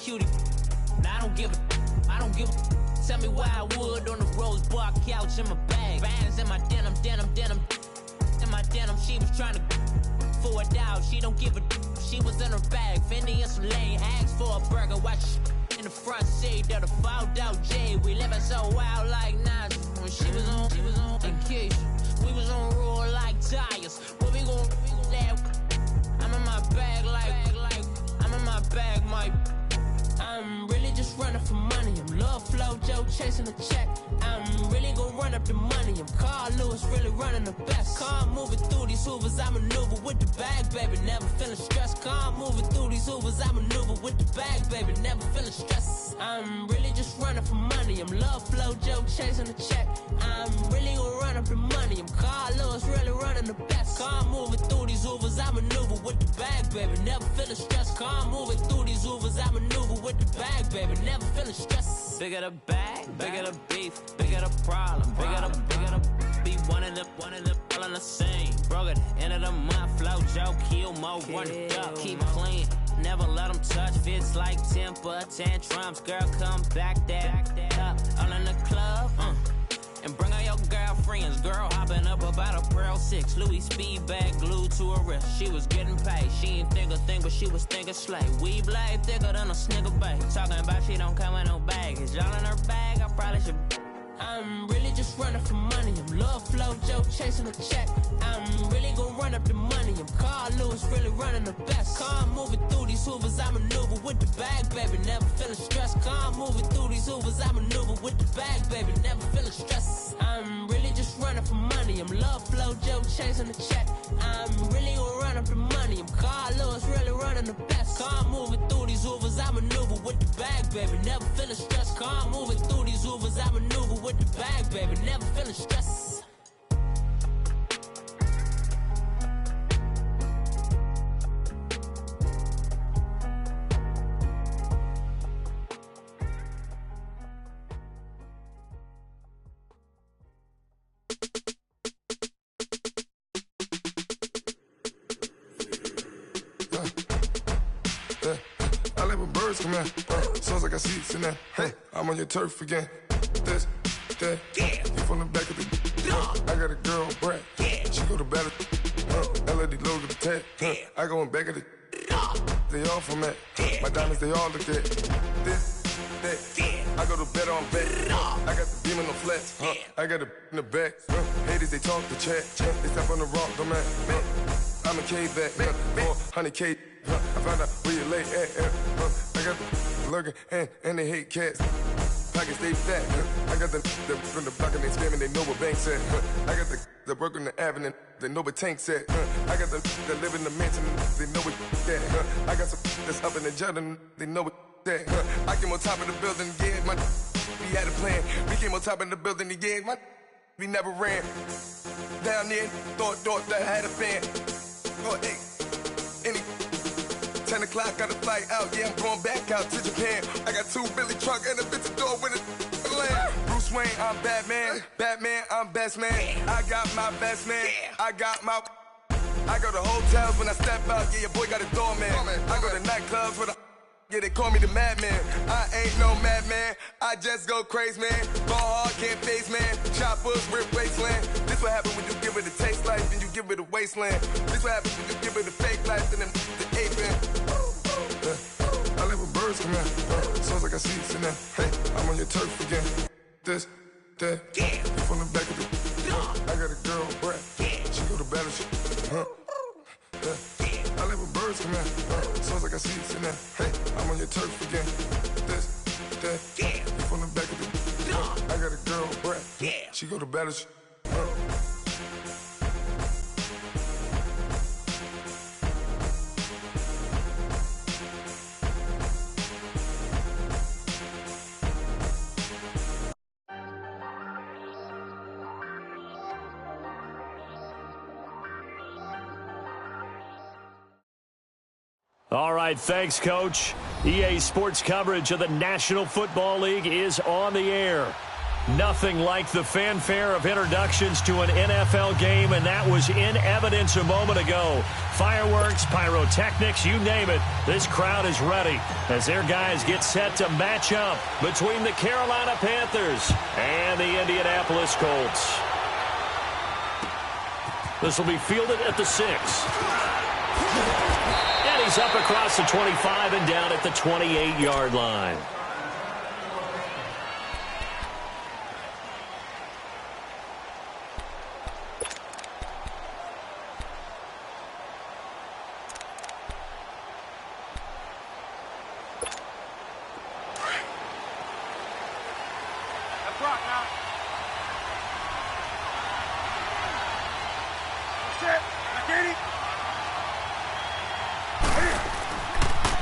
cutie. Now I don't give a. Tell me why I would on the rose bar couch in my bag. Bands in my denim. In my denim, she was trying to for it out. She don't give a. She was in her bag. Fendi and some lane. Asked for a burger. Watch in the front seat of the fouled out J. We living so wild like Nas. When she was on vacation. We was on roll like tires. What we gon' I'm in my bag like I'm in my bag, Mike. I'm really just running for money. I'm Love Flow Joe chasing a check. I'm really gonna run up the money. I'm Carl Lewis, really running the best. Car moving through these hoovers, I maneuver with the bag, baby. Never feeling stressed. Car moving through these hoovers, I maneuver with the bag, baby. Never feeling stressed. I'm really just running for money. I'm Love Flow Joe chasing a check. I'm really gonna run up the money. I'm Carl Lewis, really running the best. Car moving through these hoovers, I maneuver with the bag, baby. Never feeling stressed. Car moving through these hoovers, I maneuver with the bag, baby. Never feeling stressed. Bigger the bag, bigger the beef, bigger the problem, bigger the be one of the all in the same. Broke at the end of the month, Flow Joe, kill more, run it up, keep clean. Never let them touch, fits like temper tantrums. Girl, come back that up, all in the club, and bring out your girlfriends. Girl hopping up about a Pearl 6 Louis speed bag glued to her wrist. She was getting paid. She ain't think a thing, but she was thinking slay. We blade thicker than a snigger bag. Talking about she don't come with no baggage. Y'all in her bag, I probably should. I'm really just running for money. I'm Love Flow Joe chasing a check. I'm really gonna run up the money. I'm Carl Lewis, really running the best. Car moving through these hoovers, I maneuver with the bag, baby. Never feeling stressed. Car moving through these hoovers, I maneuver with the bag, baby. Never feeling stressed. I'm really just running for money. I'm Love Flow Joe chasing a check. I'm really gonna run up the money. I'm Carl Lewis, really running the best. Car moving through these hoovers, I maneuver with the bag, baby. Never feeling stressed. Car moving through these hoovers, I maneuver with the bag, baby. Never feeling stressed. I let my birds come in. Sounds like I seats in there. Hey, I'm on your turf again. This, that, you from the back of the. I got a girl, Brad. She go to battle. LED logo the tag. I go in back of the. They all from that. My diamonds, they all look at. This, that. I go to bed on bed. I got the beam in the flats. I got it in the back. Haters, they talk the chat. They step on the rock, don't man. I'm a K-back. 400K. I found out where you lay at. I got the lurking and they hate cats. Pockets stay fat. I got the from the block and they scamming, they know what banks at. I got the work on the avenue, they know what tanks at. I got the that live in the mansion, they know what that. I got some that's up in the Jordan, they know what that. I came on top of the building, yeah, my we had a plan. We came on top of the building, yeah, my we never ran. Down there, thought that I had a fan. Oh, hey, any 10 o'clock, got a flight out, yeah, I'm going back out to Japan. I got 2 Billy truck and a bitch door with a land. Bruce Wayne, I'm Batman. Batman, I'm best man. I got my best man. I got my. I go to hotels when I step out, yeah, your boy got a doorman. I go to nightclubs with a. Yeah, they call me the madman. I ain't no madman. I just go crazy, man. Ball hard, can't face, man. Choppers, rip wasteland. This what happen when you give it a taste life and you give it a wasteland. This what happen when you give it a fake life and then the aping. I let my birds come in. Sounds like I seats in there. Hey, I'm on your turf again. This, that. You from the back of the. I got a girl, Brad. She go to battle shit. I let my birds come in. Sounds like I seats in there. Hey, I'm on your turf again. This, that. You from the back of the. I got a girl, Brad. She go to battle shit. All right, thanks, Coach. EA Sports coverage of the National Football League is on the air. Nothing like the fanfare of introductions to an NFL game, and that was in evidence a moment ago. Fireworks, pyrotechnics, you name it. This crowd is ready as their guys get set to match up between the Carolina Panthers and the Indianapolis Colts. This will be fielded at the 6. And he's up across the 25 and down at the 28-yard line.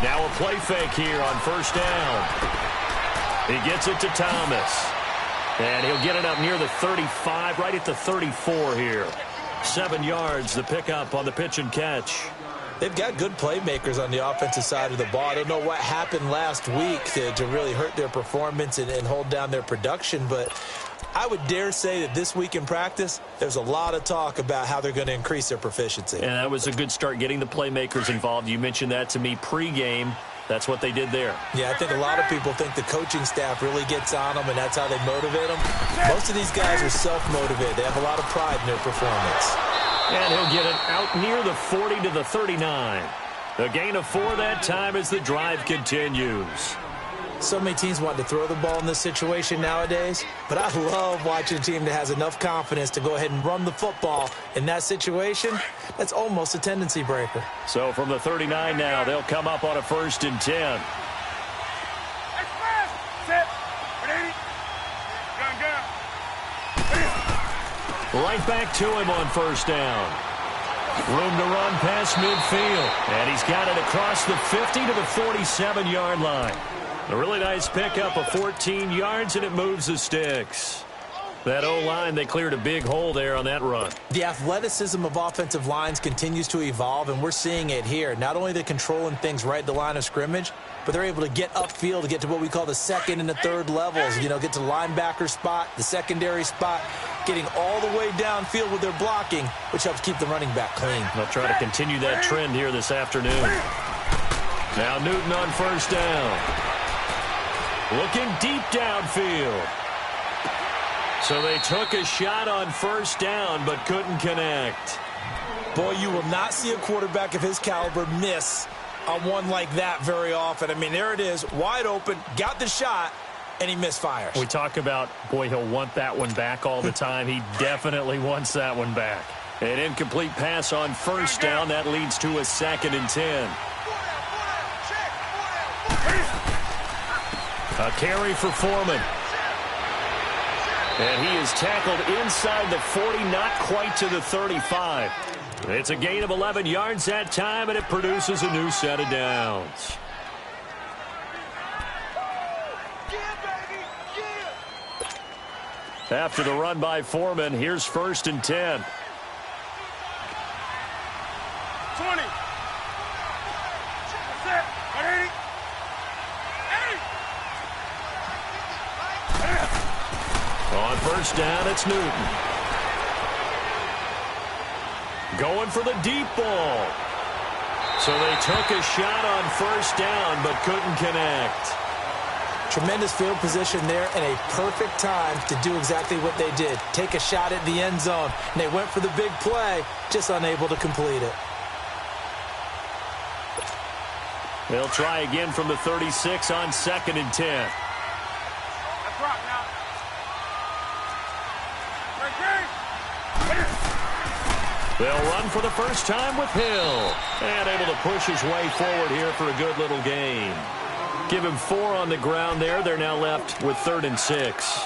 Now a play fake here on first down. He gets it to Thomas. And he'll get it up near the 35, right at the 34 here. 7 yards, the pickup on the pitch and catch. They've got good playmakers on the offensive side of the ball. I don't know what happened last week to really hurt their performance and hold down their production, but I would dare say that this week in practice, there's a lot of talk about how they're going to increase their proficiency. And that was a good start getting the playmakers involved. You mentioned that to me pregame. That's what they did there. Yeah, I think a lot of people think the coaching staff really gets on them, and that's how they motivate them. Most of these guys are self-motivated. They have a lot of pride in their performance. And he'll get it out near the 40 to the 39. A gain of 4 that time as the drive continues. So many teams want to throw the ball in this situation nowadays, but I love watching a team that has enough confidence to go ahead and run the football. In that situation, that's almost a tendency breaker. So from the 39 now, they'll come up on a 1st and 10. Right back to him on first down. Room to run past midfield. And he's got it across the 50 to the 47-yard line. A really nice pickup of 14 yards, and it moves the sticks. That O-line, they cleared a big hole there on that run. The athleticism of offensive lines continues to evolve, and we're seeing it here. Not only are they controlling things right at the line of scrimmage, but they're able to get upfield to get to what we call the second and the third levels. You know, get to the linebacker spot, the secondary spot, getting all the way downfield with their blocking, which helps keep the running back clean. They'll try to continue that trend here this afternoon. Now Newton on first down. Looking deep downfield. So they took a shot on first down, but couldn't connect. Boy, you will not see a quarterback of his caliber miss on one like that very often. I mean, there it is, wide open, got the shot, and he misfires. We talk about, boy, he'll want that one back all the time. He definitely wants that one back. An incomplete pass on first down. That leads to a 2nd and 10. A carry for Foreman. And he is tackled inside the 40, not quite to the 35. It's a gain of 11 yards that time, and it produces a new set of downs. After the run by Foreman, here's 1st and 10. 20. On first down, it's Newton. Going for the deep ball. So they took a shot on first down, but couldn't connect. Tremendous field position there and a perfect time to do exactly what they did. Take a shot at the end zone. And they went for the big play, just unable to complete it. They'll try again from the 36 on 2nd and 10. They'll run for the first time with Hill. And able to push his way forward here for a good little gain. Give him 4 on the ground there. They're now left with 3rd and 6.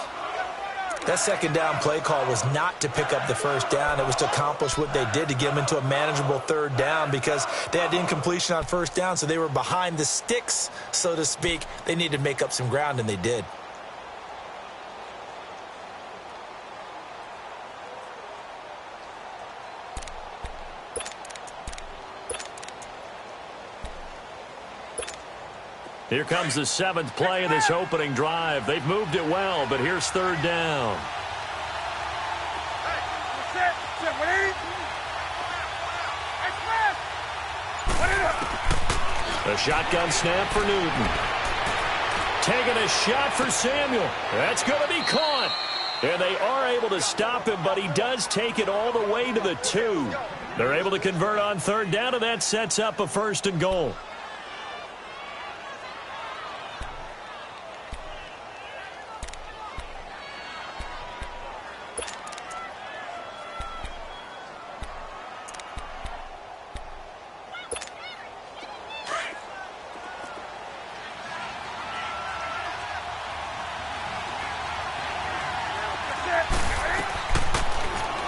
That second down play call was not to pick up the first down. It was to accomplish what they did, to get them into a manageable 3rd down, because they had incompletion on first down, so they were behind the sticks, so to speak. They needed to make up some ground, and they did. Here comes the 7th play of this opening drive. They've moved it well, but here's 3rd down. A shotgun snap for Newton. Taking a shot for Samuel. That's going to be caught. And they are able to stop him, but he does take it all the way to the 2. They're able to convert on 3rd down, and that sets up a 1st and goal.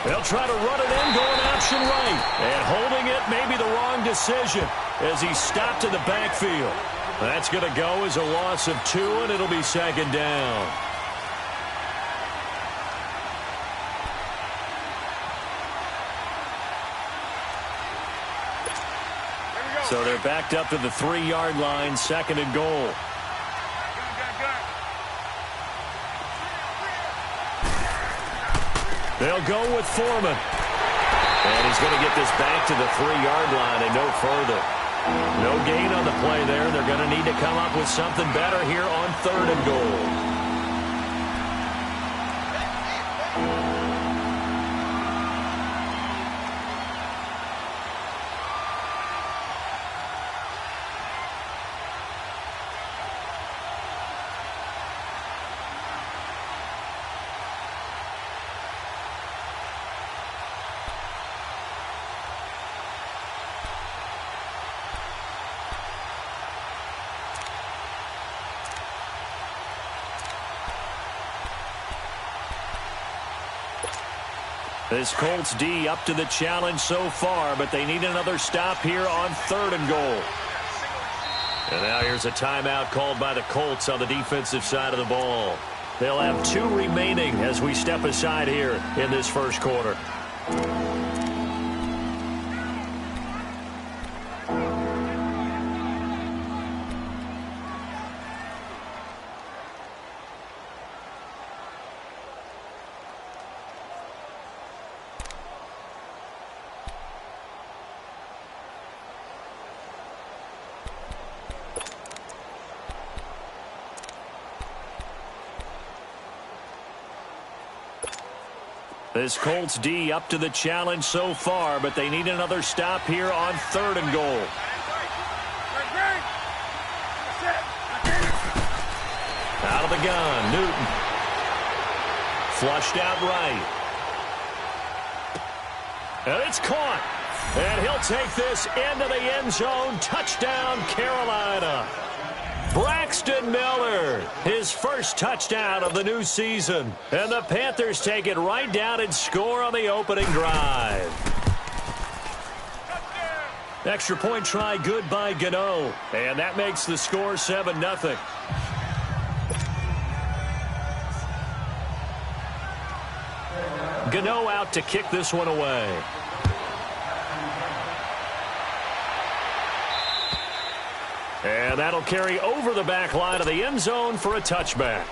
They'll try to run it in, going option right. And holding it may be the wrong decision as he's stopped in the backfield. That's going to go as a loss of 2, and it'll be 2nd down. So they're backed up to the 3-yard line, 2nd and goal. They'll go with Foreman. And he's going to get this back to the 3-yard line and no further. No gain on the play there. They're going to need to come up with something better here on 3rd and goal. This Colts D up to the challenge so far, but they need another stop here on 3rd and goal. And now here's a timeout called by the Colts on the defensive side of the ball. They'll have 2 remaining as we step aside here in this 1st quarter. This Colts D up to the challenge so far, but they need another stop here on 3rd and goal. Out of the gun, Newton. Flushed out right. And it's caught. And he'll take this into the end zone. Touchdown, Carolina. Braxton Miller, his first touchdown of the new season. And the Panthers take it right down and score on the opening drive. Extra point try good by Gano. And that makes the score 7-0. Gano out to kick this one away. And that'll carry over the back line of the end zone for a touchback.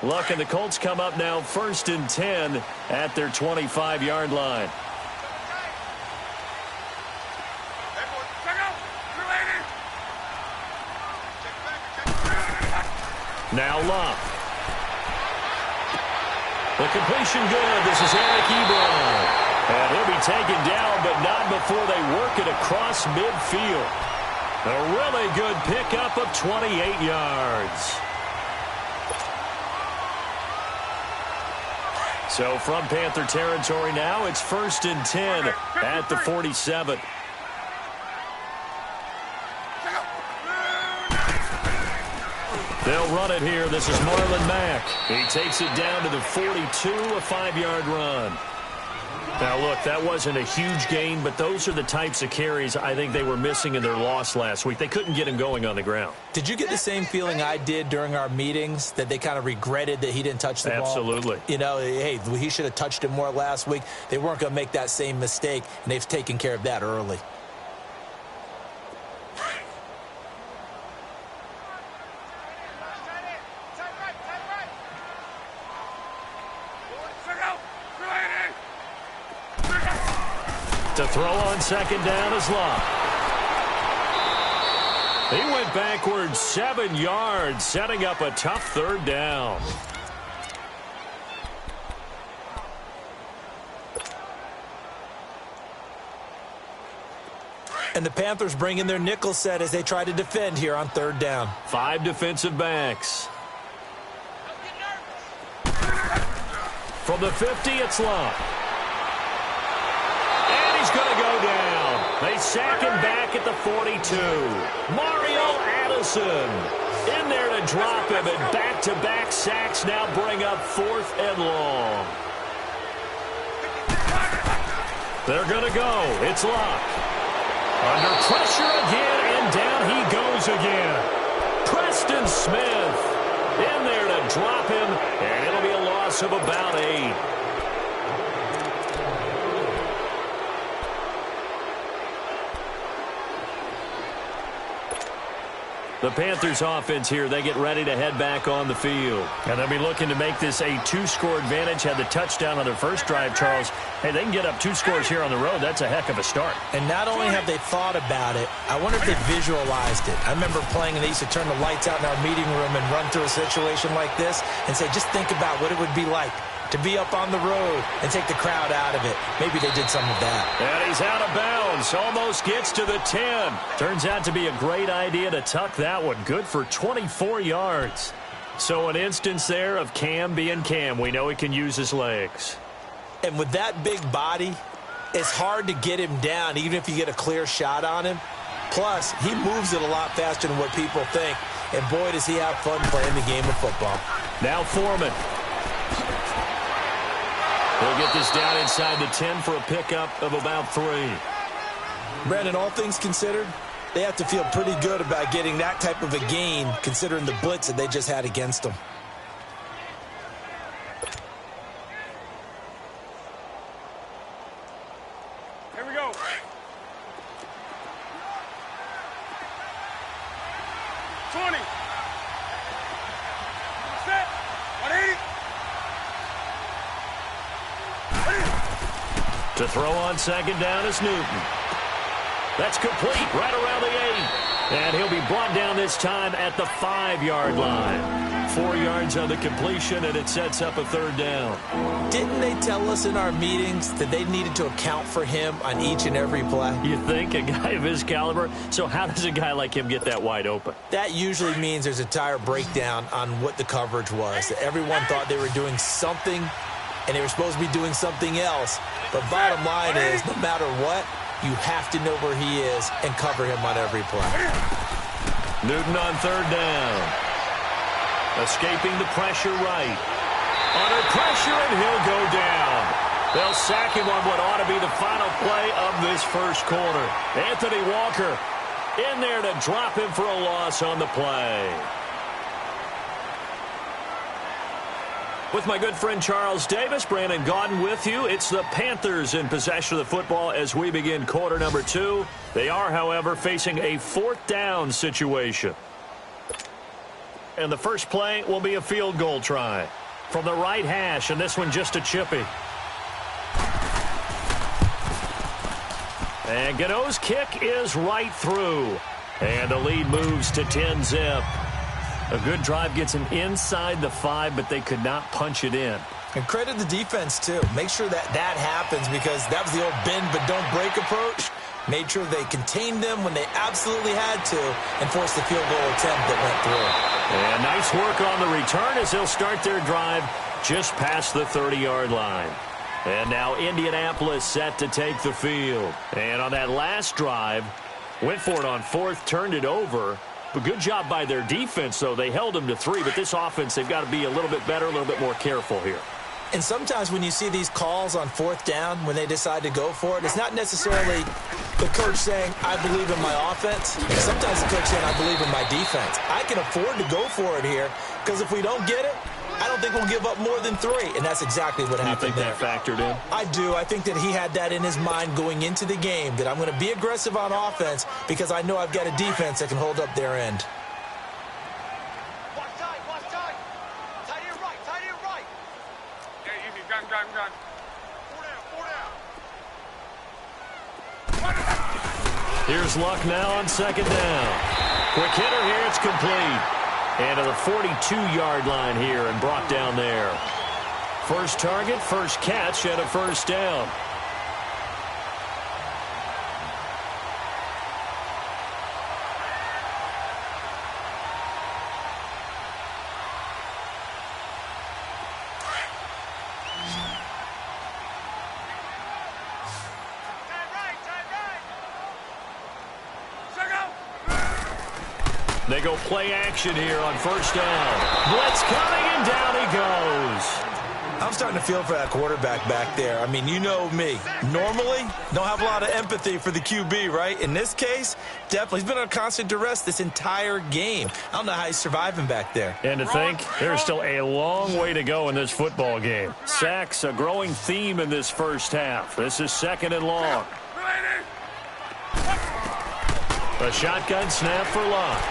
Luck and the Colts come up now 1st and 10 at their 25-yard line. Now Luck. The completion good. This is Eric Ebron. And he'll be taken down, but not before they work it across midfield. A really good pickup of 28 yards. So from Panther territory now, it's 1st and 10 at the 47. They'll run it here. This is Marlon Mack. He takes it down to the 42, a 5-yard run. Now, look, that wasn't a huge gain, but those are the types of carries I think they were missing in their loss last week. They couldn't get him going on the ground. Did you get the same feeling I did during our meetings, that they kind of regretted that he didn't touch the ball? Absolutely. You know, hey, he should have touched it more last week. They weren't going to make that same mistake, and they've taken care of that early. To throw on second down is Locke. He went backwards 7 yards, setting up a tough third down. And the Panthers bring in their nickel set as they try to defend here on third down. 5 defensive backs. From the 50, it's Locke. Going to go down. They sack him back at the 42. Mario Addison in there to drop him, and back-to-back sacks now bring up 4th and long. They're going to go. It's Locke. Under pressure again, and down he goes again. Preston Smith in there to drop him, and it'll be a loss of about 8. The Panthers offense here, they get ready to head back on the field. And they'll be looking to make this a 2-score advantage. Had the touchdown on their first drive, Charles. Hey, they can get up 2 scores here on the road. That's a heck of a start. And not only have they thought about it, I wonder if they visualized it. I remember playing, and they used to turn the lights out in our meeting room and run through a situation like this and say, just think about what it would be like to be up on the road and take the crowd out of it. Maybe they did some of that. And he's out of bounds. Almost gets to the 10. Turns out to be a great idea to tuck that one. Good for 24 yards. So an instance there of Cam being Cam. We know he can use his legs. And with that big body, it's hard to get him down, even if you get a clear shot on him. Plus, he moves it a lot faster than what people think. And boy, does he have fun playing the game of football. Now Foreman. He'll get this down inside the 10 for a pickup of about 3. Brandon, all things considered, they have to feel pretty good about getting that type of a gain, considering the blitz that they just had against them. Here we go. Set. 180. To throw on second down is Newton. That's complete right around the 8. And he'll be brought down this time at the 5-yard line. 4 yards on the completion, and it sets up a third down. Didn't they tell us in our meetings that they needed to account for him on each and every play? You think, a guy of his caliber? So how does a guy like him get that wide open? That usually means there's a entire breakdown on what the coverage was. Everyone thought they were doing something, and they were supposed to be doing something else. But bottom line is, no matter what, you have to know where he is and cover him on every play. Newton on third down. Escaping the pressure right. Under pressure, and he'll go down. They'll sack him on what ought to be the final play of this first quarter. Anthony Walker in there to drop him for a loss on the play. With my good friend Charles Davis, Brandon Gaudin with you. It's the Panthers in possession of the football as we begin quarter number 2. They are, however, facing a 4th down situation. And the first play will be a field goal try from the right hash, and this one just a chippy. And Gano's kick is right through. And the lead moves to 10-zip. A good drive gets him inside the 5, but they could not punch it in. And credit the defense, too. Make sure that that happens, because that was the old bend but don't break approach. Made sure they contained them when they absolutely had to and forced the field goal attempt that went through. And nice work on the return as they'll start their drive just past the 30-yard line. And now Indianapolis set to take the field. And on that last drive, went for it on 4th, turned it over. But good job by their defense, though. They held them to 3, but this offense, they've got to be a little bit better, a little bit more careful here. And sometimes when you see these calls on fourth down, when they decide to go for it, it's not necessarily the coach saying, I believe in my offense. Sometimes the coach saying, I believe in my defense. I can afford to go for it here because if we don't get it, I don't think we'll give up more than 3. And that's exactly what happened there. You think that factored in? I do. I think that he had that in his mind going into the game, that I'm going to be aggressive on offense because I know I've got a defense that can hold up their end. Gun. Here's Luck now on second down. Quick hitter here, it's complete. And to the 42-yard line here and brought down there. First target, first catch, and a first down. They go play action here on first down. Blitz coming, and down he goes. I'm starting to feel for that quarterback back there. I mean, you know me. Normally, don't have a lot of empathy for the QB, right? In this case, definitely. He's been under constant duress this entire game. I don't know how he's surviving back there. And to think, there's still a long way to go in this football game. Sacks, a growing theme in this first half. This is second and long. A shotgun snap for Luck.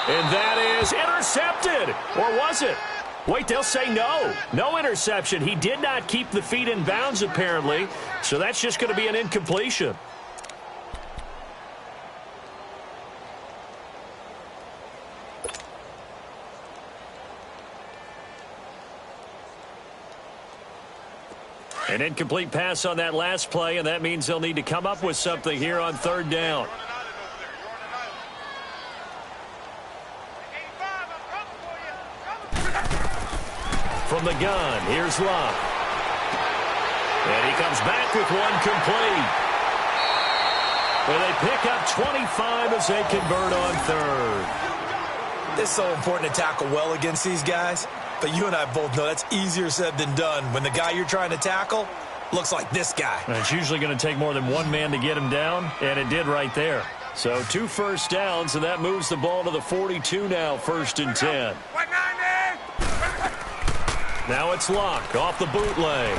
And that is intercepted. Or was it? Wait, they'll say no. No interception. He did not keep the feet in bounds, apparently. So that's just going to be an incompletion. An incomplete pass on that last play, and that means they'll need to come up with something here on third down. From the gun, here's Luck. And he comes back with one complete. And they pick up 25 as they convert on third. It's so important to tackle well against these guys. But you and I both know that's easier said than done when the guy you're trying to tackle looks like this guy. And it's usually going to take more than one man to get him down, and it did right there. So 2 first downs, and that moves the ball to the 42 now, 1st and 10. Now it's Luck off the bootleg.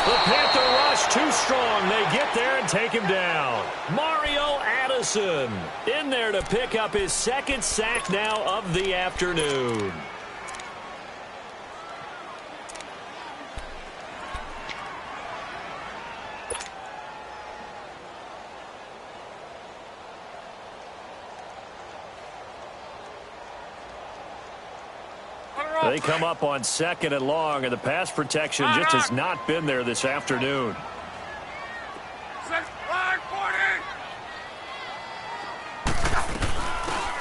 The Panther rush too strong. They get there and take him down. Mario Addison in there to pick up his 2nd sack now of the afternoon. They come up on 2nd and long, and the pass protection just has not been there this afternoon.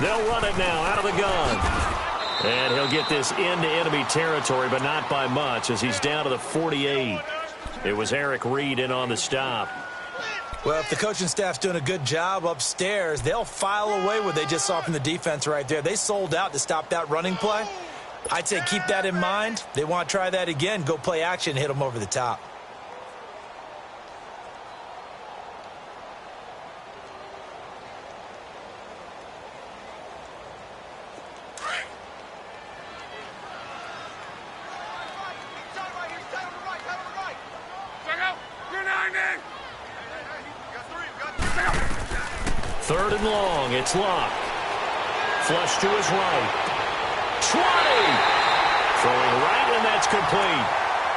They'll run it now out of the gun. And he'll get this into enemy territory, but not by much, as he's down to the 48. It was Eric Reed in on the stop. Well, if the coaching staff's doing a good job upstairs, they'll file away what they just saw from the defense right there. They sold out to stop that running play. I'd say keep that in mind. They want to try that again. Go play action, hit them over the top. Third and long, it's Luck. Flush to his right. 20! Throwing right, and that's complete.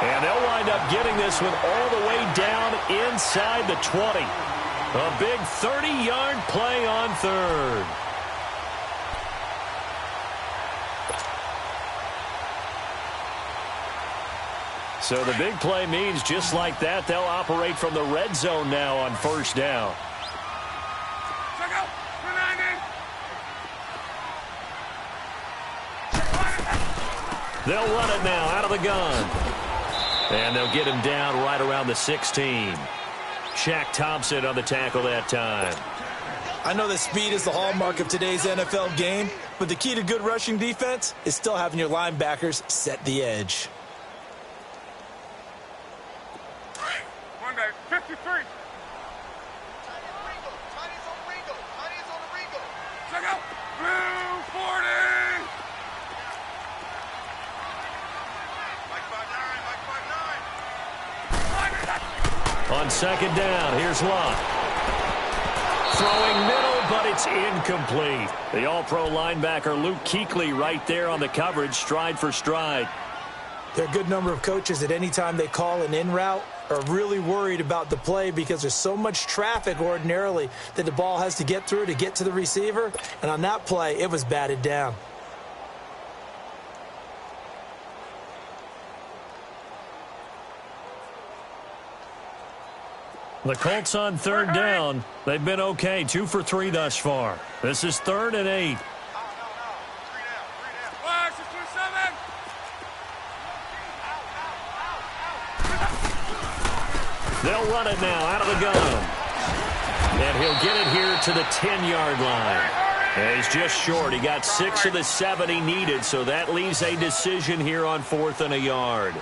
And they'll wind up getting this one all the way down inside the 20. A big 30-yard play on third. So the big play means just like that, they'll operate from the red zone now on first down. They'll run it now out of the gun. And they'll get him down right around the 16. Shaq Thompson on the tackle that time. I know that speed is the hallmark of today's NFL game, But the key to good rushing defense is still having your linebackers set the edge. Monday, 53. Check out. Blue 40. On second down, here's Lott. Throwing middle, but it's incomplete. The all-pro linebacker Luke Kuechly right there on the coverage, stride for stride. There are a good number of coaches at any time they call an in route are really worried about the play because there's so much traffic ordinarily that the ball has to get through to get to the receiver. And on that play, it was batted down. The Colts on third down. They've been okay, 2 for 3 thus far. This is 3rd and 8. They'll run it now out of the gun. And he'll get it here to the 10-yard line. And he's just short. He got 6 of the 7 he needed, so that leaves a decision here on 4th and a yard.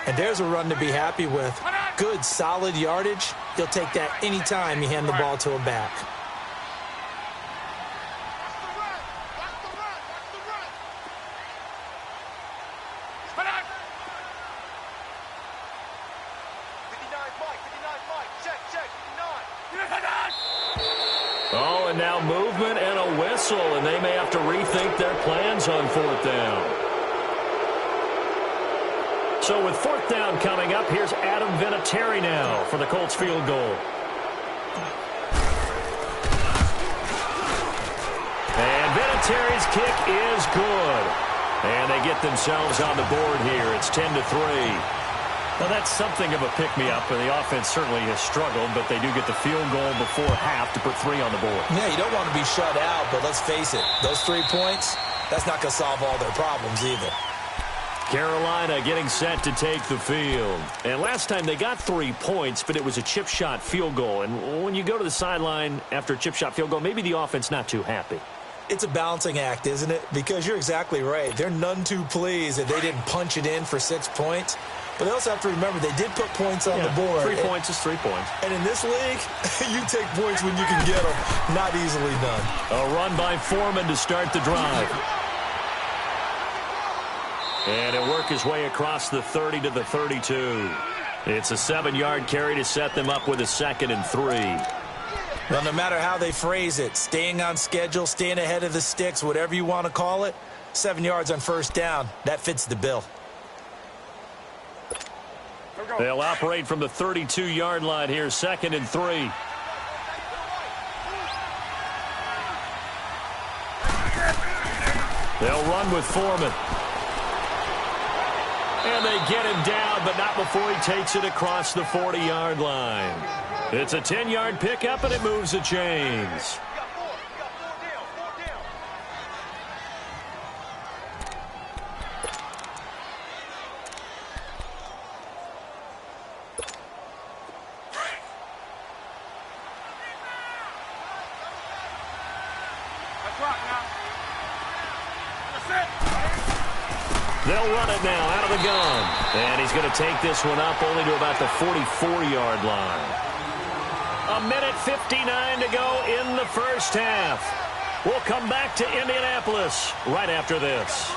And there's a run to be happy with. Good, solid yardage. He'll take that any time you hand the ball to a back. Oh, and now movement and a whistle, and they may have to rethink their plans on 4th down. So with 4th down coming up, here's Adam Vinatieri now for the Colts field goal. And Vinatieri's kick is good. And they get themselves on the board here. It's 10-3. Well, that's something of a pick-me-up, and the offense certainly has struggled, but they do get the field goal before half to put 3 on the board. Yeah, you don't want to be shut out, but let's face it, those 3 points, that's not going to solve all their problems either. Carolina getting set to take the field. And last time they got 3 points, but it was a chip shot field goal. And when you go to the sideline after a chip shot field goal, maybe the offense not too happy. It's a balancing act, isn't it? Because you're exactly right. They're none too pleased that they didn't punch it in for 6 points. But they also have to remember they did put points on the board. 3 points is 3 points. And in this league, you take points when you can get them. Not easily done. A run by Foreman to start the drive. And he'll work his way across the 30 to the 32. It's a 7-yard carry to set them up with a 2nd and 3. Well, no matter how they phrase it, staying on schedule, staying ahead of the sticks, whatever you want to call it, 7 yards on 1st down, that fits the bill. They'll operate from the 32-yard line here, 2nd and 3. They'll run with Foreman. And they get him down, but not before he takes it across the 40-yard line. It's a 10-yard pickup, and it moves the chains. They'll run it now out of the gun. And he's going to take this one up only to about the 44-yard line. 1:59 to go in the first half. We'll come back to Indianapolis right after this.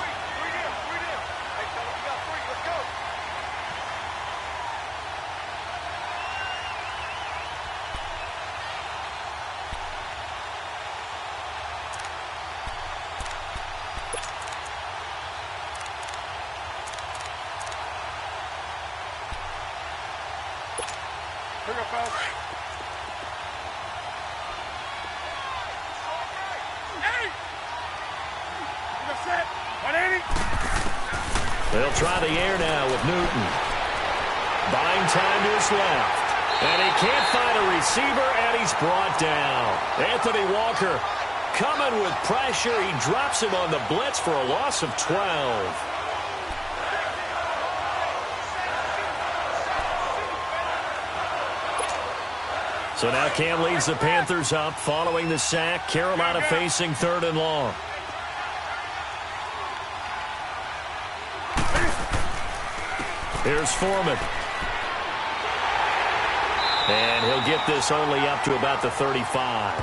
They'll try the air now with Newton. Buying time to his left. And he can't find a receiver, and he's brought down. Anthony Walker coming with pressure. He drops him on the blitz for a loss of 12. So now Cam leads the Panthers up following the sack. Carolina facing 3rd and long. Here's Foreman. And he'll get this only up to about the 35.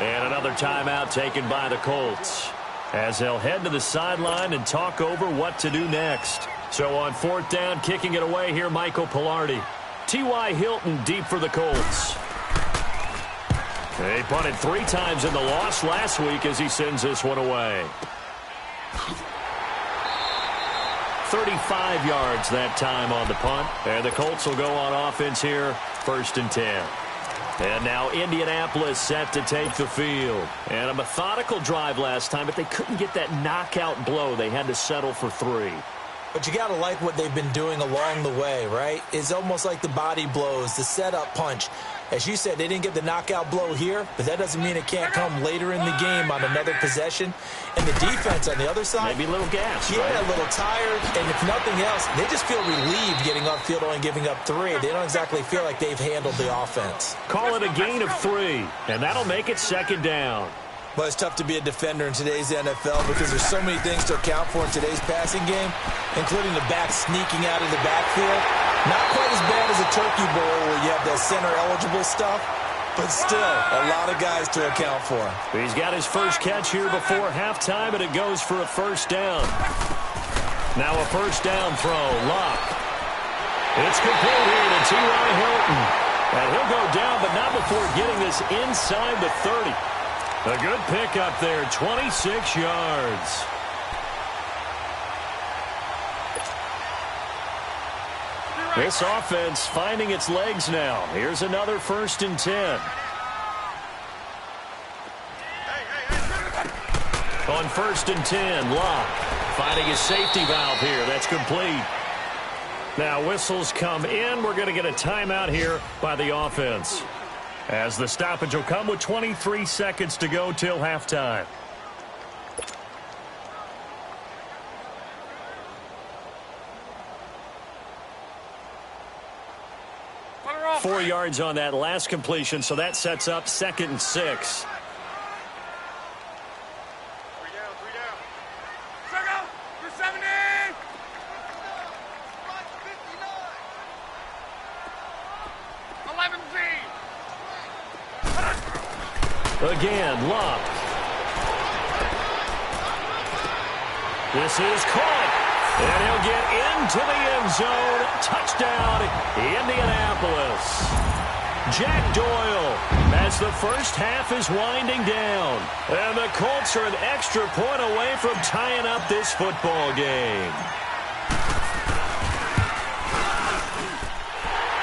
And another timeout taken by the Colts, as they'll head to the sideline and talk over what to do next. So on 4th down, kicking it away here, Michael Pilardi. T.Y. Hilton deep for the Colts. They punted 3 times in the loss last week as he sends this one away. 35 yards that time on the punt. And the Colts will go on offense here, 1st and 10. And now Indianapolis set to take the field. And a methodical drive last time, but they couldn't get that knockout blow. They had to settle for 3. But you got to like what they've been doing along the way, right? It's almost like the body blows, the setup punch. As you said, they didn't get the knockout blow here, but that doesn't mean it can't come later in the game on another possession. And the defense on the other side, maybe a little gas, yeah, right? A little tired. And if nothing else, they just feel relieved getting upfield, only giving up 3. They don't exactly feel like they've handled the offense. Call it a gain of 3, and that'll make it 2nd down. Well, it's tough to be a defender in today's NFL because there's so many things to account for in today's passing game, including the back sneaking out of the backfield. Not quite as bad as a turkey bowl where you have that center-eligible stuff, but still a lot of guys to account for. He's got his first catch here before halftime, and it goes for a 1st down. Now a 1st down throw. Lock. It's complete here to T.Y. Hilton. And he'll go down, but not before getting this inside the 30. A good pickup there, 26 yards. This offense finding its legs now. Here's another 1st and 10. On 1st and 10, Locke finding his safety valve here. That's complete. Now whistles come in. We're going to get a timeout here by the offense, as the stoppage will come with 23 seconds to go till halftime. Off. 4 yards on that last completion, so that sets up 2nd and 6. 3 down, 3 down. Second, 270. Again, Locke. This is caught, and he'll get into the end zone. Touchdown, Indianapolis. Jack Doyle, as the first half is winding down, and the Colts are an extra point away from tying up this football game.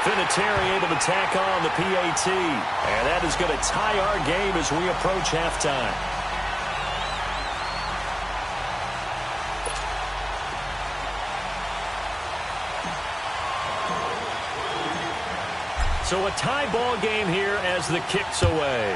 Vinatieri able to tack on the PAT, and that is going to tie our game as we approach halftime. So a tie ball game here as the kick's away.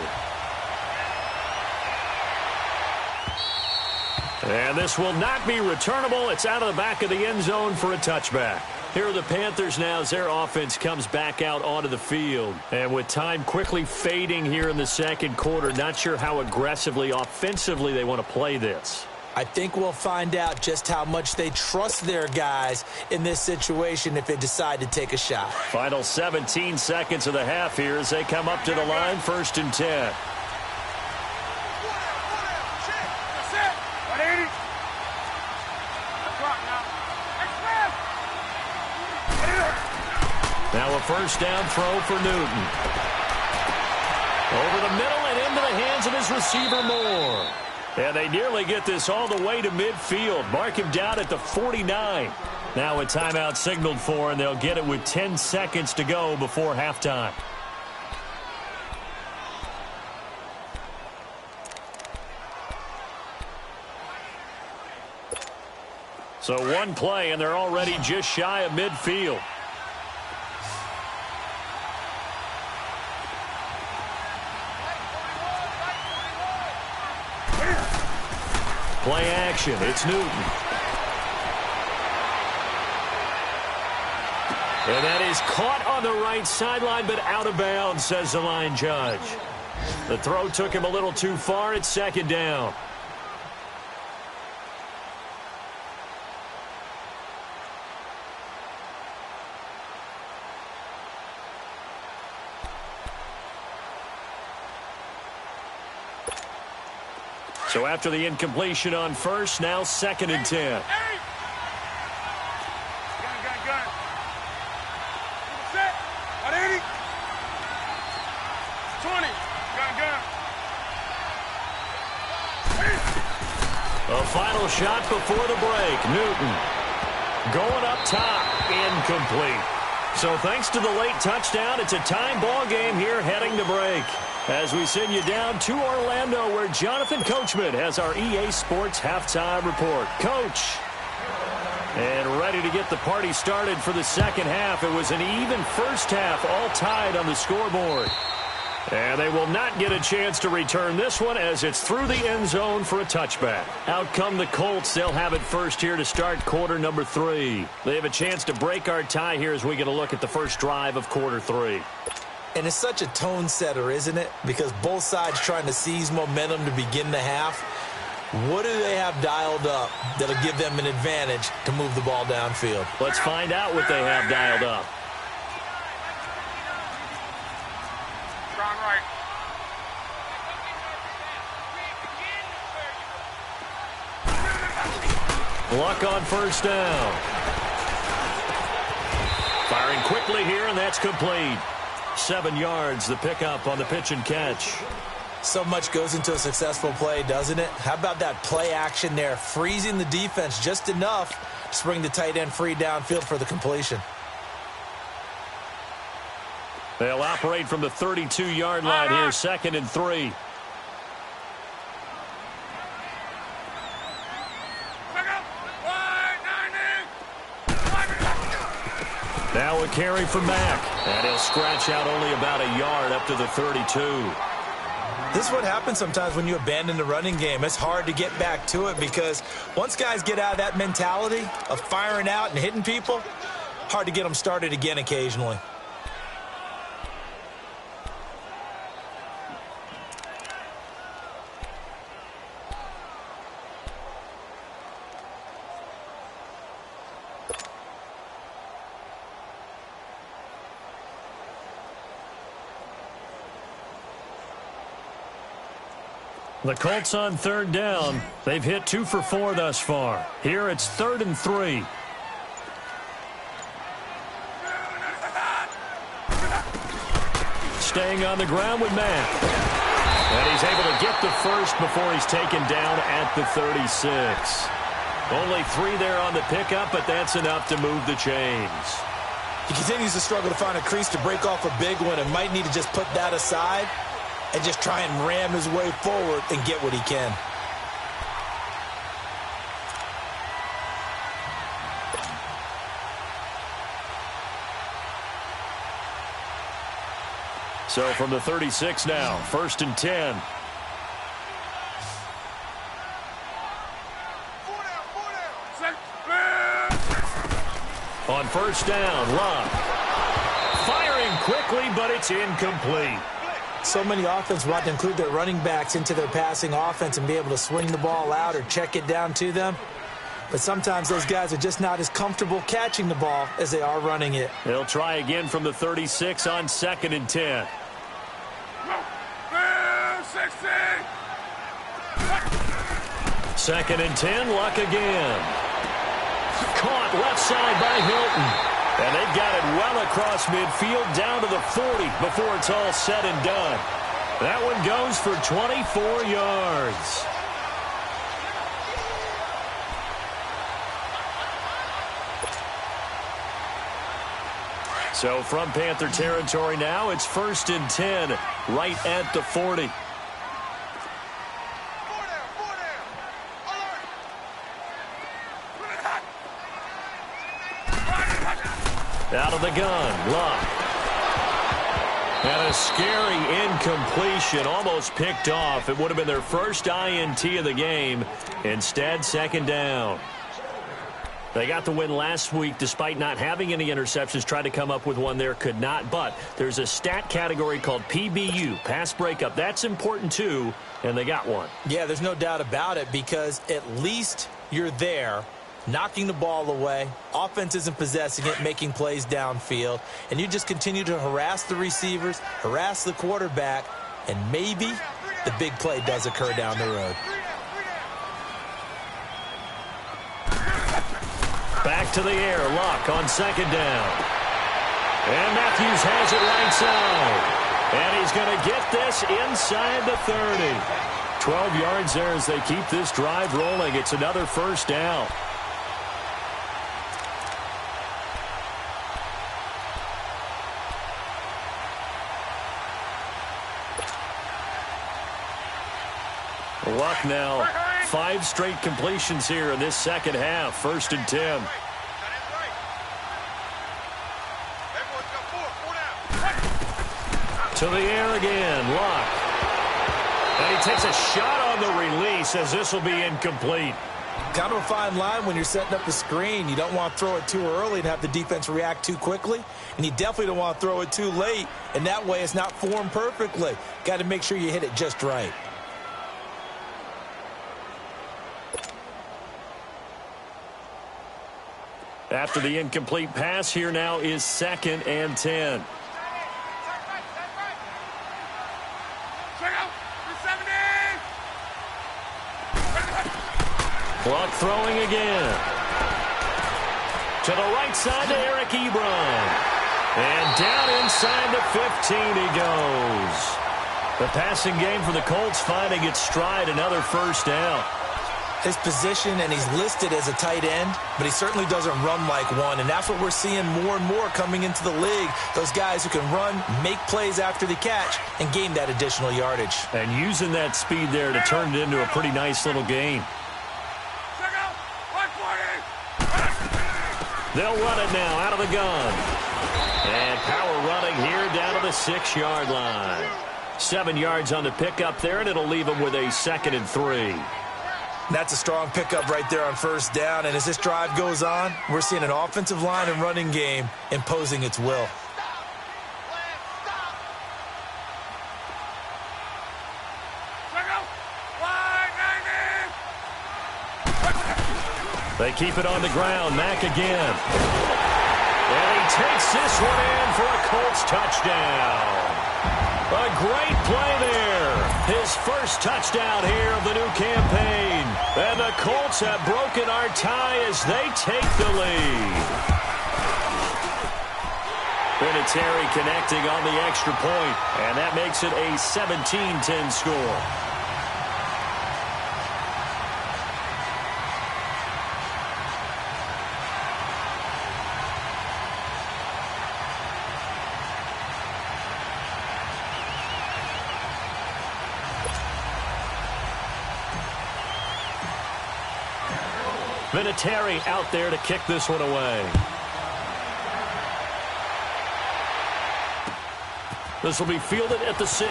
And this will not be returnable. It's out of the back of the end zone for a touchback. Here are the Panthers now as their offense comes back out onto the field. And with time quickly fading here in the second quarter, not sure how aggressively, offensively they want to play this. I think we'll find out just how much they trust their guys in this situation if they decide to take a shot. Final 17 seconds of the half here as they come up to the line, 1st and 10. Now a first down throw for Newton. Over the middle and into the hands of his receiver Moore. And they nearly get this all the way to midfield. Mark him down at the 49. Now a timeout signaled for, and they'll get it with 10 seconds to go before halftime. So one play, and they're already just shy of midfield. Play action. It's Newton. And that is caught on the right sideline, but out of bounds, says the line judge. The throw took him a little too far. It's 2nd down. So after the incompletion on first, now 2nd and 10. Gun. Set. 180. 20. Gun. A final shot before the break. Newton going up top. Incomplete. So thanks to the late touchdown, it's a time ball game here heading to break. As we send you down to Orlando, where Jonathan Coachman has our EA Sports halftime report. Coach. And ready to get the party started for the second half. It was an even first half, all tied on the scoreboard. And they will not get a chance to return this one as it's through the end zone for a touchback. Out come the Colts. They'll have it first here to start quarter number 3. They have a chance to break our tie here as we get a look at the first drive of quarter 3. And it's such a tone setter, isn't it? Because both sides trying to seize momentum to begin the half. What do they have dialed up that'll give them an advantage to move the ball downfield? Let's find out what they have dialed up. Right. Luck on first down. Firing quickly here, and that's complete. 7 yards, the pickup on the pitch and catch. So much goes into a successful play, doesn't it? How about that play action there, freezing the defense just enough to bring the tight end free downfield for the completion. They'll operate from the 32-yard line here, 2nd and 3. Now a carry from Mack, and he'll scratch out only about a yard up to the 32. This is what happens sometimes when you abandon the running game. It's hard to get back to it because once guys get out of that mentality of firing out and hitting people, hard to get them started again occasionally. The Colts on 3rd down. They've hit 2 for 4 thus far. Here it's 3rd and 3. Staying on the ground with Mack. And he's able to get the first before he's taken down at the 36. Only 3 there on the pickup, but that's enough to move the chains. He continues to struggle to find a crease to break off a big one and might need to just put that aside and just try and ram his way forward and get what he can. So from the 36 now, 1st and 10. On first down, Love. Firing quickly, but it's incomplete. So many offenses want to include their running backs into their passing offense and be able to swing the ball out or check it down to them. But sometimes those guys are just not as comfortable catching the ball as they are running it. They'll try again from the 36 on 2nd and 10. 2nd and 10, Luck again. Caught left side by Hilton. And they've got it well across midfield down to the 40 before it's all said and done. That one goes for 24 yards. So from Panther territory now, it's 1st and 10 right at the 40. Out of the gun, Luck. And a scary incompletion, almost picked off. It would have been their first INT of the game. Instead, 2nd down. They got the win last week despite not having any interceptions. Tried to come up with one there, could not. But there's a stat category called PBU, pass breakup. That's important too, and they got one. Yeah, there's no doubt about it because at least you're there, knocking the ball away. Offense isn't possessing it, making plays downfield. And you just continue to harass the receivers, harass the quarterback, and maybe the big play does occur down the road. Back to the air. Luck on second down. And Matthews has it right side. And he's going to get this inside the 30. 12 yards there as they keep this drive rolling. It's another first down. Luck now. 5 straight completions here in this second half. 1st and 10. To the air again. Luck. And he takes a shot on the release as this will be incomplete. Kind of a fine line when you're setting up the screen. You don't want to throw it too early and have the defense react too quickly. And you definitely don't want to throw it too late. And that way it's not formed perfectly. Got to make sure you hit it just right. After the incomplete pass, here now is 2nd and 10. Clock throwing again. To the right side to Eric Ebron. And down inside the 15 he goes. The passing game for the Colts finding its stride, another first down. His position, and he's listed as a tight end, but he certainly doesn't run like one, and that's what we're seeing more and more coming into the league. Those guys who can run, make plays after the catch, and gain that additional yardage. And using that speed there to turn it into a pretty nice little game. They'll run it now out of the gun. And power running here down to the 6-yard line. 7 yards on the pickup there, and it'll leave them with a 2nd and 3. That's a strong pickup right there on first down. And as this drive goes on, we're seeing an offensive line and running game imposing its will. They keep it on the ground. Mack again. And he takes this one in for a Colts touchdown. A great play there. His first touchdown here of the new campaign. And the Colts have broken our tie as they take the lead. Vinatieri connecting on the extra point, and that makes it a 17-10 score. Vinatieri out there to kick this one away. This will be fielded at the 6.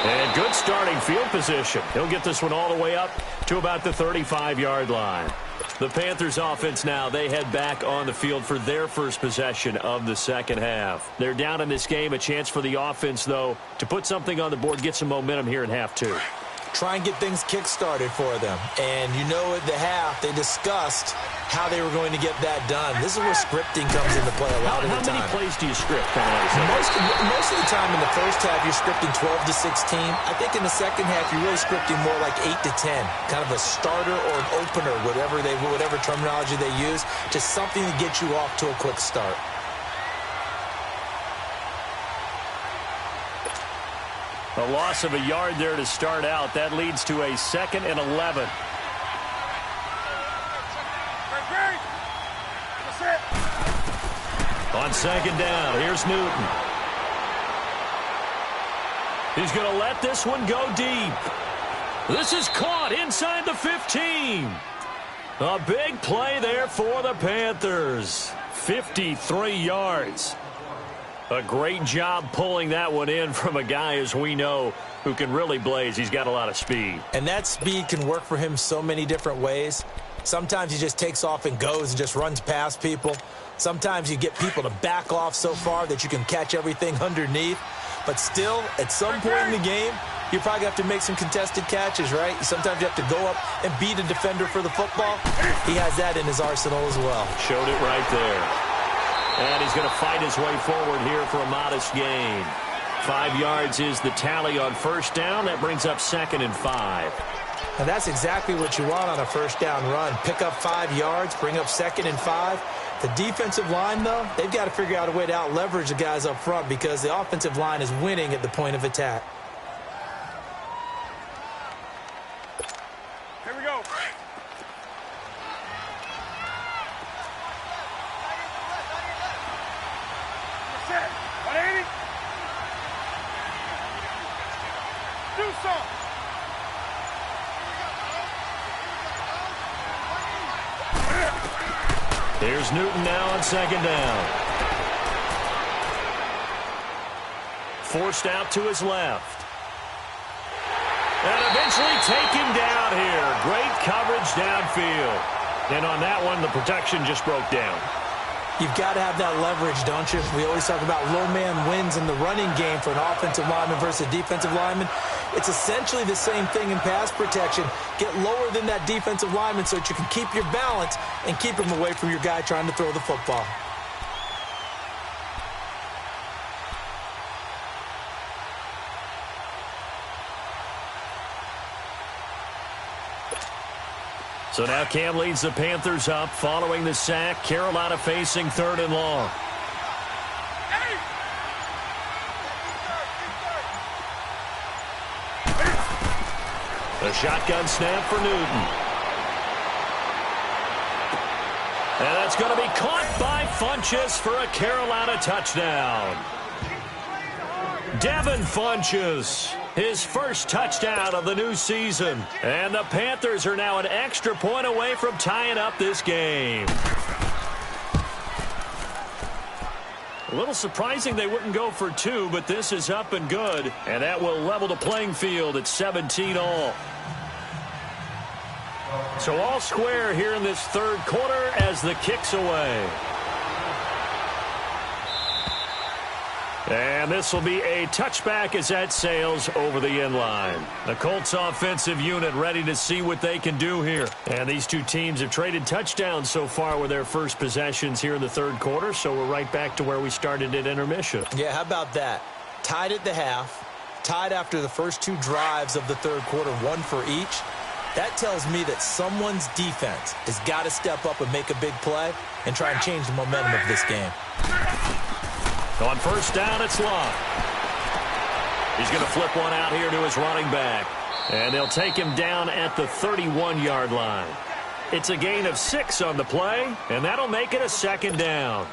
And good starting field position. He'll get this one all the way up to about the 35-yard line. The Panthers offense now, they head back on the field for their first possession of the second half. They're down in this game. A chance for the offense, though, to put something on the board, get some momentum here in half 2. Try and get things kick-started for them. And you know at the half, they discussed how they were going to get that done. This is where scripting comes into play a lot of the time. How many plays do you script? Most of the time in the first half, you're scripting 12 to 16. I think in the second half, you're really scripting more like 8 to 10. Kind of a starter or an opener, whatever terminology they use, just something to get you off to a quick start. A loss of a yard there to start out. That leads to a 2nd and 11. On second down, here's Newton. He's going to let this one go deep. This is caught inside the 15. A big play there for the Panthers. 53 yards. A great job pulling that one in from a guy, as we know, who can really blaze. He's got a lot of speed. And that speed can work for him so many different ways. Sometimes he just takes off and goes and just runs past people. Sometimes you get people to back off so far that you can catch everything underneath. But still, at some point in the game, you probably have to make some contested catches, right? Sometimes you have to go up and beat a defender for the football. He has that in his arsenal as well. Showed it right there. And he's going to fight his way forward here for a modest gain. 5 yards is the tally on first down. That brings up 2nd and 5. And that's exactly what you want on a first down run. Pick up 5 yards, bring up 2nd and 5. The defensive line, though, they've got to figure out a way to out-leverage the guys up front because the offensive line is winning at the point of attack. Here we go. Set. 180. Do something. Here's Newton now on 2nd down. Forced out to his left. And eventually taken down here. Great coverage downfield. And on that one, the protection just broke down. You've got to have that leverage, don't you? We always talk about low man wins in the running game for an offensive lineman versus a defensive lineman. It's essentially the same thing in pass protection. Get lower than that defensive lineman so that you can keep your balance and keep him away from your guy trying to throw the football. So now Cam leads the Panthers up following the sack. Carolina facing 3rd and long. A shotgun snap for Newton. And that's going to be caught by Funchess for a Carolina touchdown. Devin Funchess, his first touchdown of the new season. And the Panthers are now an extra point away from tying up this game. A little surprising they wouldn't go for 2, but this is up and good. And that will level the playing field at 17-all. So all square here in this 3rd quarter as the kick's away. And this will be a touchback as that sails over the end line. The Colts offensive unit ready to see what they can do here. And these two teams have traded touchdowns so far with their first possessions here in the 3rd quarter, so we're right back to where we started at intermission. Yeah, how about that? Tied at the half, tied after the first 2 drives of the 3rd quarter, 1 for each. That tells me that someone's defense has got to step up and make a big play and try and change the momentum of this game. On 1st down, it's Love. He's going to flip one out here to his running back. And they'll take him down at the 31-yard line. It's a gain of 6 on the play, and that'll make it a 2nd down.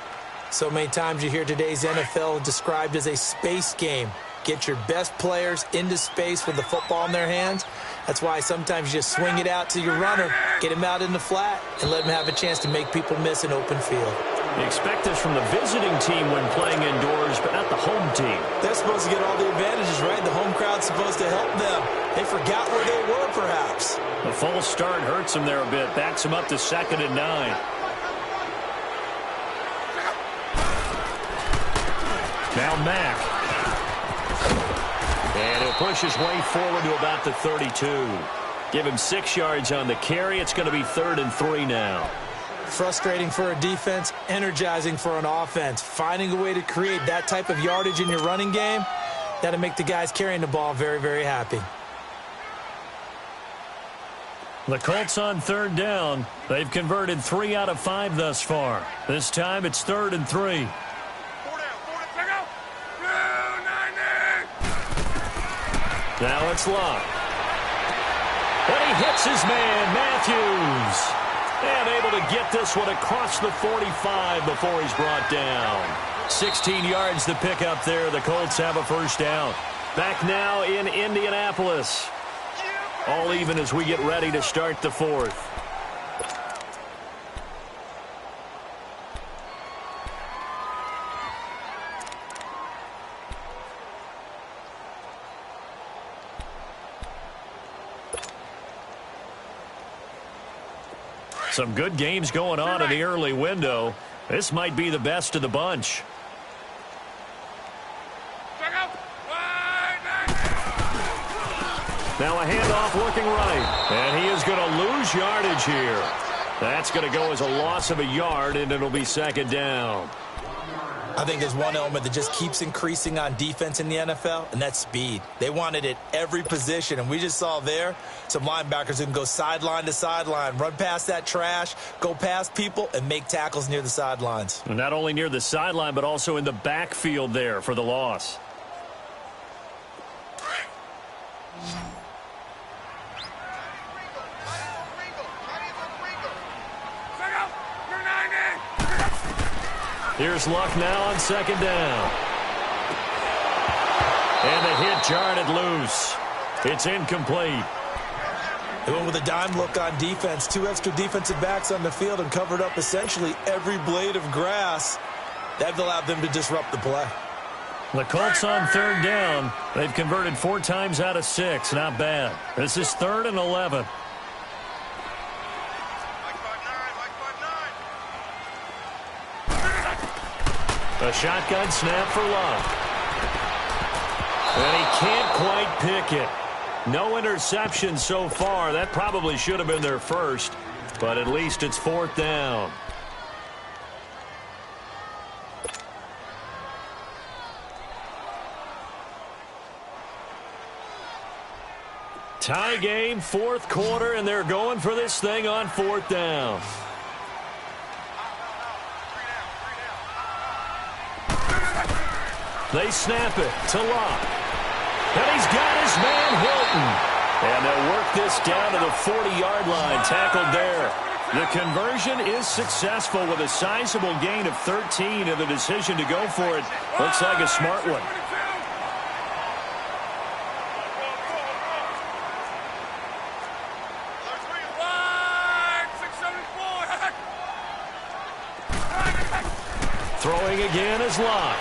So many times you hear today's NFL described as a space game. Get your best players into space with the football in their hands. That's why sometimes you just swing it out to your runner, get him out in the flat, and let him have a chance to make people miss an open field. You expect this from the visiting team when playing indoors, but not the home team. They're supposed to get all the advantages, right? The home crowd's supposed to help them. They forgot where they were, perhaps. The false start hurts them there a bit. Backs them up to 2nd and 9. Now Mack. And he'll push his way forward to about the 32. Give him 6 yards on the carry. It's going to be 3rd and 3 now. Frustrating for a defense, energizing for an offense. Finding a way to create that type of yardage in your running game, that'll make the guys carrying the ball very, very happy. The Colts on 3rd down. They've converted 3 out of 5 thus far. This time it's 3rd and 3. Now it's Love. But he hits his man, Matthews. And able to get this one across the 45 before he's brought down. 16 yards to pick up there. The Colts have a 1st down. Back now in Indianapolis. All even as we get ready to start the 4th. Some good games going on in the early window. This might be the best of the bunch. Now a handoff looking right. And he is going to lose yardage here. That's going to go as a loss of a yard, and it'll be 2nd down. I think there's one element that just keeps increasing on defense in the NFL, and that's speed. They want it at every position, and we just saw there some linebackers who can go sideline to sideline, run past that trash, go past people, and make tackles near the sidelines. And not only near the sideline, but also in the backfield there for the loss. Here's Luck now on second down. And the hit jarred it loose. It's incomplete. They went with a dime look on defense. 2 extra defensive backs on the field and covered up essentially every blade of grass. That allowed them to disrupt the play. The Colts on third down. They've converted 4 times out of 6. Not bad. This is 3rd and 11. A shotgun snap for Luck. And he can't quite pick it. No interception so far. That probably should have been their first, but at least it's 4th down. Tie game, 4th quarter, and they're going for this thing on 4th down. They snap it to Luck. And he's got his man Hilton. And they'll work this down to the 40-yard line, tackled there. The conversion is successful with a sizable gain of 13, and the decision to go for it looks like a smart one. Throwing again is Luck.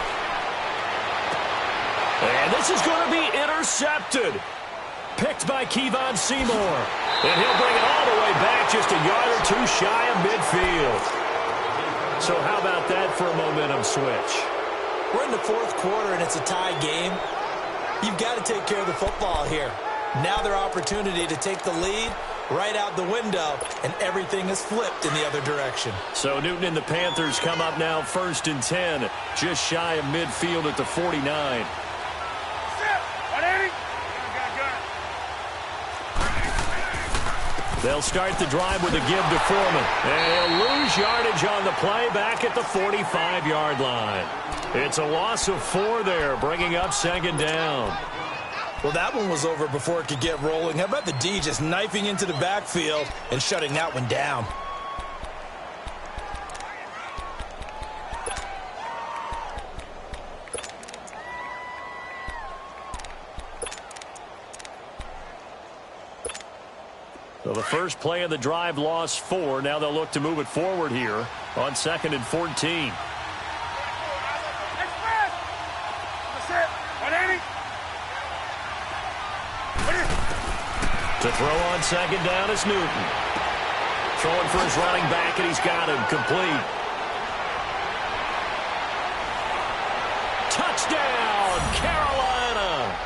And this is going to be intercepted. Picked by Kevon Seymour. And he'll bring it all the way back just a yard or 2 shy of midfield. So how about that for a momentum switch? We're in the 4th quarter, and it's a tie game. You've got to take care of the football here. Now their opportunity to take the lead right out the window, and everything is flipped in the other direction. So Newton and the Panthers come up now 1st and 10, just shy of midfield at the 49. They'll start the drive with a give to Foreman. And he'll lose yardage on the play back at the 45-yard line. It's a loss of 4 there, bringing up 2nd down. Well, that one was over before it could get rolling. How about the D just knifing into the backfield and shutting that one down? So the first play of the drive lost 4. Now they'll look to move it forward here on 2nd and 14. To throw on 2nd down is Newton. Throwing for his running back, and he's got him complete. Touchdown, Carolina.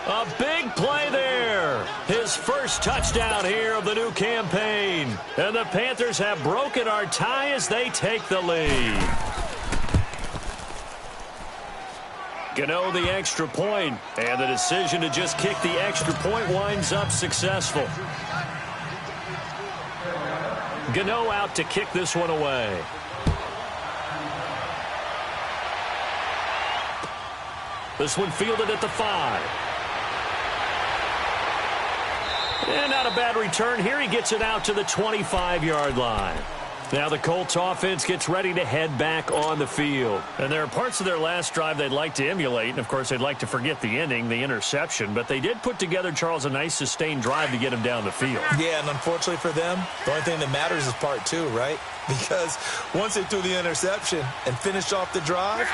A big play there. His first touchdown here of the new campaign. And the Panthers have broken our tie as they take the lead. Gano the extra point, and the decision to just kick the extra point winds up successful. Gano out to kick this one away. This one fielded at the 5. And not a bad return here. He gets it out to the 25-yard line. Now the Colts offense gets ready to head back on the field. And there are parts of their last drive they'd like to emulate. And, of course, they'd like to forget the ending, the interception. But they did put together, Charles, a nice sustained drive to get him down the field. Yeah, and unfortunately for them, the only thing that matters is part 2, right? Because once they threw the interception and finished off the drive,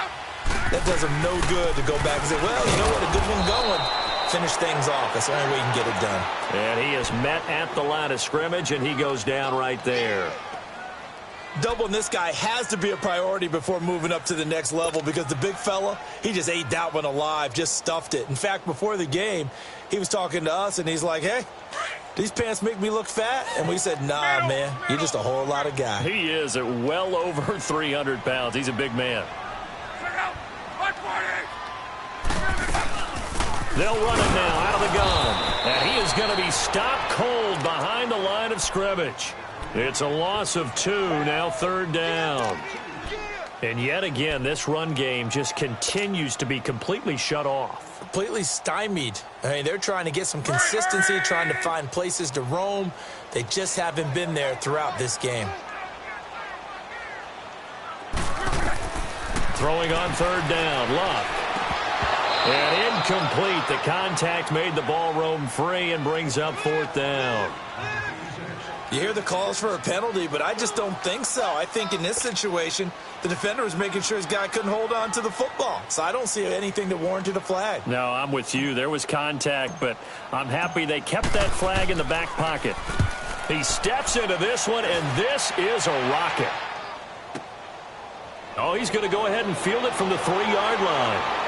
that does them no good to go back and say, well, you know what, a good one going. Finish things off. That's the only way you can get it done. And he is met at the line of scrimmage, and he goes down right there. Doubling this guy has to be a priority before moving up to the next level, because the big fella, he just ate that one alive, just stuffed it. In fact, before the game, he was talking to us, and he's like, hey, these pants make me look fat? And we said, nah, man, you're just a whole lot of guy. He is at well over 300 pounds. He's a big man. They'll run it now out of the gun. And he is going to be stopped cold behind the line of scrimmage. It's a loss of 2, now 3rd down. And yet again, this run game just continues to be completely shut off. Completely stymied. I mean, they're trying to get some consistency, trying to find places to roam. They just haven't been there throughout this game. Throwing on 3rd down, Luck. And incomplete. The contact made the ball roam free and brings up 4th down. You hear the calls for a penalty, but I just don't think so. I think in this situation, the defender was making sure his guy couldn't hold on to the football. So I don't see anything that warranted a flag. No, I'm with you. There was contact, but I'm happy they kept that flag in the back pocket. He steps into this one, and this is a rocket. Oh, he's going to go ahead and field it from the 3-yard line.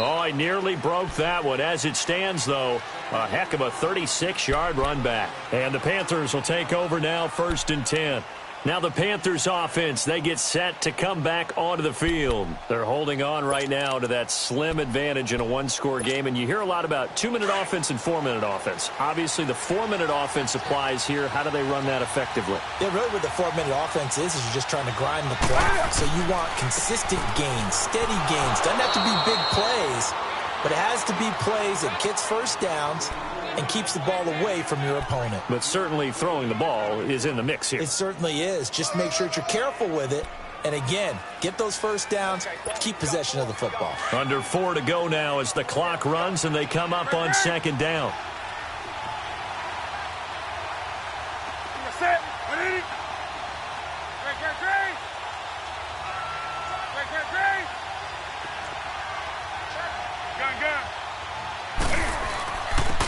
Oh, I nearly broke that one. As it stands, though, a heck of a 36-yard run back. And the Panthers will take over now, 1st and 10. Now the Panthers offense, they get set to come back onto the field. They're holding on right now to that slim advantage in a 1-score game. And you hear a lot about 2-minute offense and 4-minute offense. Obviously, the 4-minute offense applies here. How do they run that effectively? Yeah, really what the 4-minute offense is you're just trying to grind the clock. So you want consistent gains, steady gains. Doesn't have to be big plays, but it has to be plays that gets first downs and keeps the ball away from your opponent. But certainly throwing the ball is in the mix here. It certainly is. Just make sure that you're careful with it. And again, get those first downs, keep possession of the football. Under 4 to go now as the clock runs and they come up on 2nd down.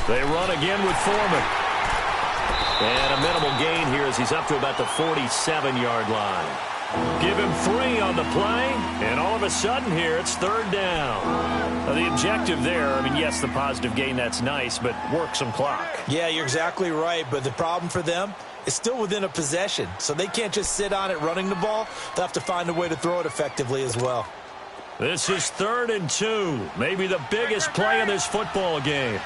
They run again with Foreman. And a minimal gain here as he's up to about the 47-yard line. Give him 3 on the play, and all of a sudden here it's 3rd down. Now, the objective there, I mean, yes, the positive gain, that's nice, but work some clock. Yeah, you're exactly right, but the problem for them is still within a possession, so they can't just sit on it running the ball. They'll have to find a way to throw it effectively as well. This is 3rd and 2, maybe the biggest play of this football game.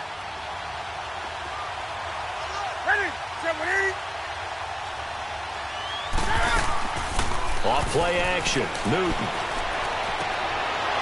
Off play action, Newton.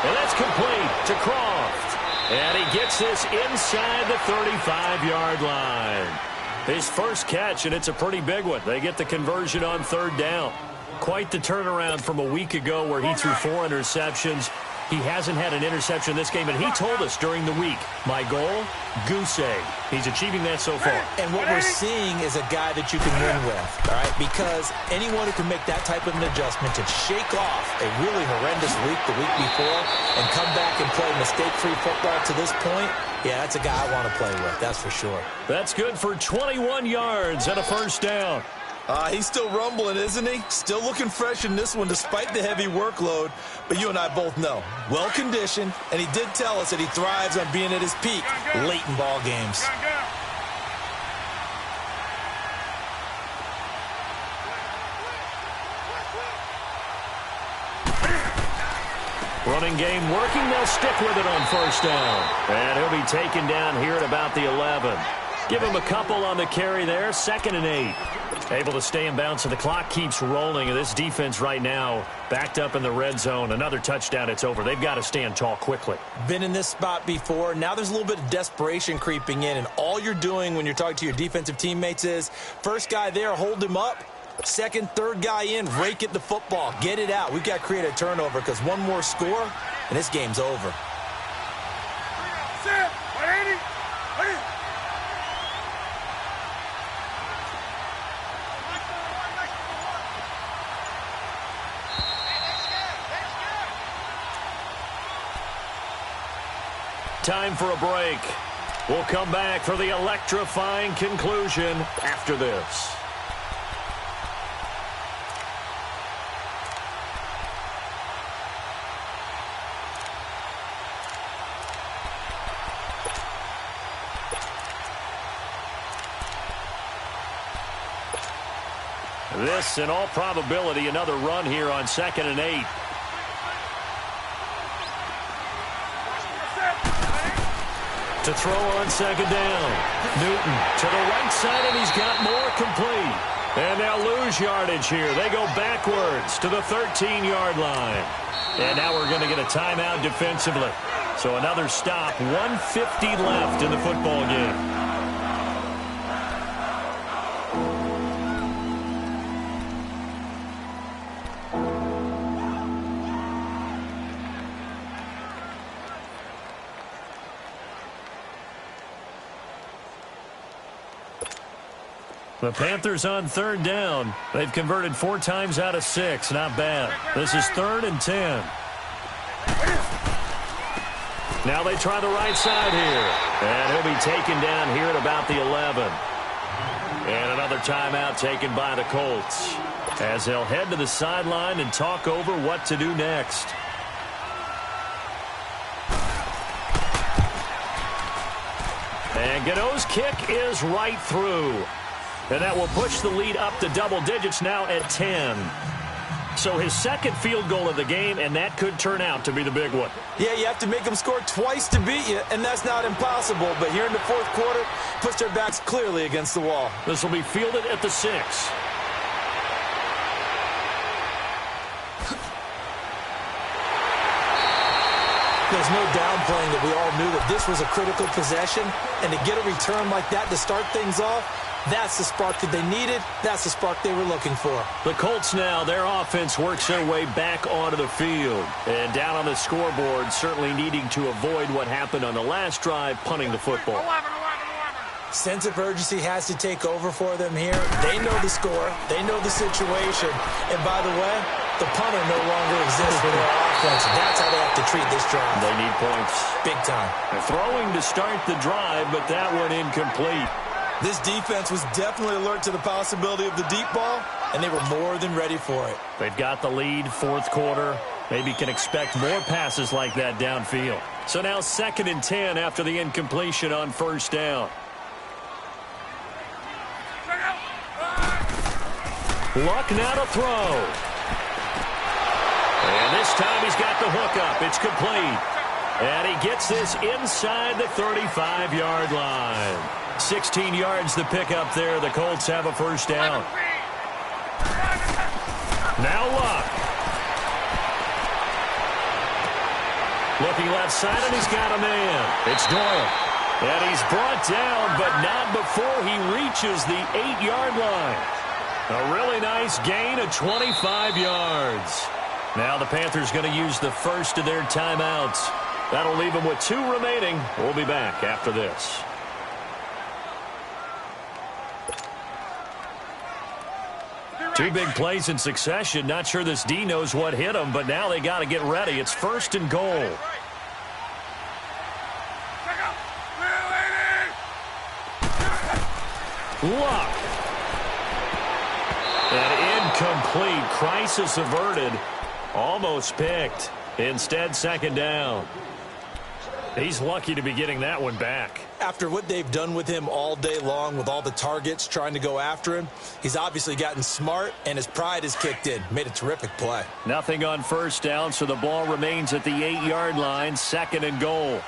And that's complete to Croft. And he gets this inside the 35-yard line. His first catch, and it's a pretty big one. They get the conversion on 3rd down. Quite the turnaround from a week ago where he threw 4 interceptions. He hasn't had an interception this game, and he told us during the week, my goal, goose egg. He's achieving that so far. And what we're seeing is a guy that you can win with, all right? Because anyone who can make that type of an adjustment to shake off a really horrendous week the week before and come back and play mistake-free football to this point, yeah, that's a guy I want to play with, that's for sure. That's good for 21 yards and a 1st down. He's still rumbling, isn't he? Still looking fresh in this one despite the heavy workload. But you and I both know, well-conditioned, and he did tell us that he thrives on being at his peak late in ball games. Running game working. They'll stick with it on 1st down. And he'll be taken down here at about the 11. Give him a couple on the carry there. 2nd and 8. Able to stay in bounds, and the clock keeps rolling. And this defense right now backed up in the red zone. Another touchdown, it's over. They've got to stand tall quickly. Been in this spot before. Now there's a little bit of desperation creeping in. And all you're doing when you're talking to your defensive teammates is, first guy there, hold him up. 2nd, 3rd guy in, rake at the football. Get it out. We've got to create a turnover because one more score, and this game's over. Time for a break. We'll come back for the electrifying conclusion after this. This, in all probability, another run here on 2nd and 8. To throw on 2nd down. Newton to the right side, and he's got more, complete. And they'll lose yardage here. They go backwards to the 13-yard line. And now we're going to get a timeout defensively. So another stop, 1:50 left in the football game. The Panthers on 3rd down. They've converted 4 times out of 6. Not bad. This is 3rd and 10. Now they try the right side here. And he'll be taken down here at about the 11. And another timeout taken by the Colts, as they'll head to the sideline and talk over what to do next. And Gano's kick is right through. And that will push the lead up to double digits now at 10. So his second field goal of the game, and that could turn out to be the big one. Yeah, you have to make them score twice to beat you, and that's not impossible. But here in the 4th quarter, puts their backs clearly against the wall. This will be fielded at the 6. There's no downplaying that we all knew that this was a critical possession, and to get a return like that to start things off, that's the spark that they needed. That's the spark they were looking for. The Colts now, their offense works their way back onto the field. And down on the scoreboard, certainly needing to avoid what happened on the last drive, punting the football. 11. Sense of urgency has to take over for them here. They know the score. They know the situation. And by the way, the punter no longer exists for their offense. That's how they have to treat this drive. They need points. Big time. They're throwing to start the drive, but that one incomplete. This defense was definitely alert to the possibility of the deep ball, and they were more than ready for it. They've got the lead, 4th quarter. Maybe can expect more passes like that downfield. So now 2nd and 10 after the incompletion on 1st down. Luck now to throw. And this time he's got the hook up. It's complete. And he gets this inside the 35-yard line. 16 yards to pick up there. The Colts have a 1st down. Now Luck. Looking left side, and he's got a man. It's Doyle. And he's brought down, but not before he reaches the 8-yard line. A really nice gain of 25 yards. Now the Panthers going to use the first of their timeouts. That'll leave them with 2 remaining. We'll be back after this. Two big plays in succession. Not sure this D knows what hit him, but now they got to get ready. It's 1st and goal. Luck. And incomplete. Crisis averted. Almost picked. Instead, 2nd down. He's lucky to be getting that one back. After what they've done with him all day long with all the targets trying to go after him, he's obviously gotten smart, and his pride has kicked in. Made a terrific play. Nothing on 1st down, so the ball remains at the 8-yard line. 2nd and goal.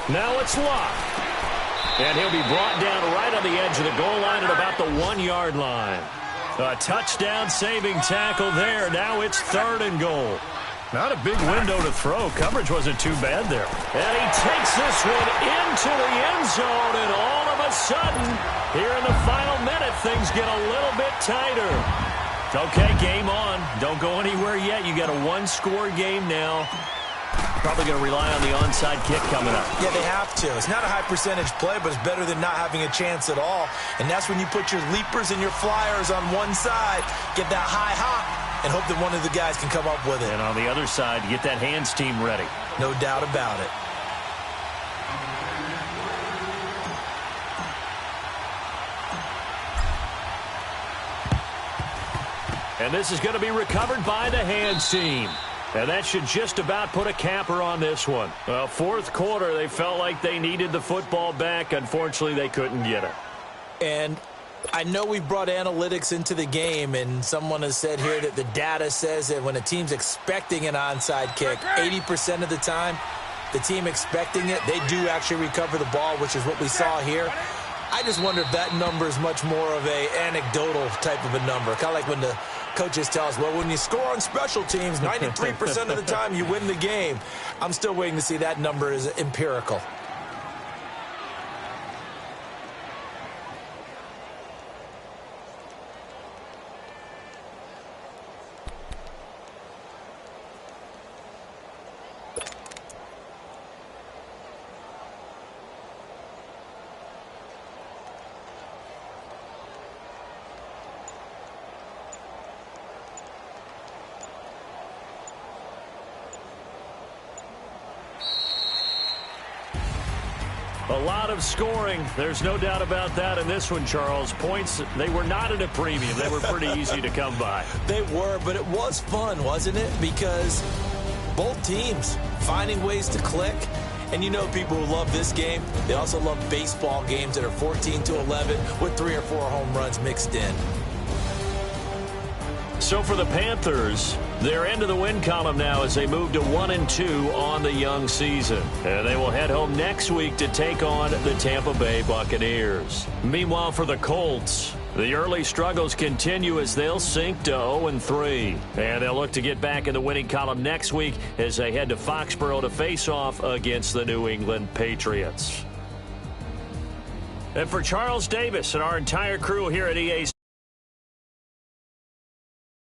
Now it's Luck. And he'll be brought down right on the edge of the goal line at about the 1-yard line. A touchdown-saving tackle there. Now it's 3rd and goal. Not a big window to throw. Coverage wasn't too bad there. And he takes this one into the end zone, and all of a sudden, here in the final minute, things get a little bit tighter. Okay, game on. Don't go anywhere yet. You got a 1-score game now. Probably going to rely on the onside kick coming up. Yeah, they have to. It's not a high-percentage play, but it's better than not having a chance at all. And that's when you put your leapers and your flyers on one side, get that high hop, and hope that one of the guys can come up with it. And on the other side, get that hands team ready. No doubt about it. And this is going to be recovered by the hands team. And that should just about put a capper on this one. Well, fourth quarter, they felt like they needed the football back. Unfortunately, they couldn't get it. And I know we brought analytics into the game, and someone has said here that the data says that when a team's expecting an onside kick, 80% of the time, the team expecting it, they do actually recover the ball, which is what we saw here. I just wonder if that number is much more of a anecdotal type of a number. Kind of like when the coaches tell us, well, when you score on special teams, 93% of the time you win the game. I'm still waiting to see that number is empirical. A lot of scoring. There's no doubt about that in this one, Charles. Points, they were not at a premium. They were pretty easy to come by. They were, but it was fun, wasn't it? Because both teams finding ways to click. And you know people who love this game, they also love baseball games that are 14-11 with 3 or 4 home runs mixed in. So for the Panthers, they're into the win column now as they move to 1-2 on the young season. And they will head home next week to take on the Tampa Bay Buccaneers. Meanwhile, for the Colts, the early struggles continue as they'll sink to 0-3. And they'll look to get back in the winning column next week as they head to Foxborough to face off against the New England Patriots. And for Charles Davis and our entire crew here at EA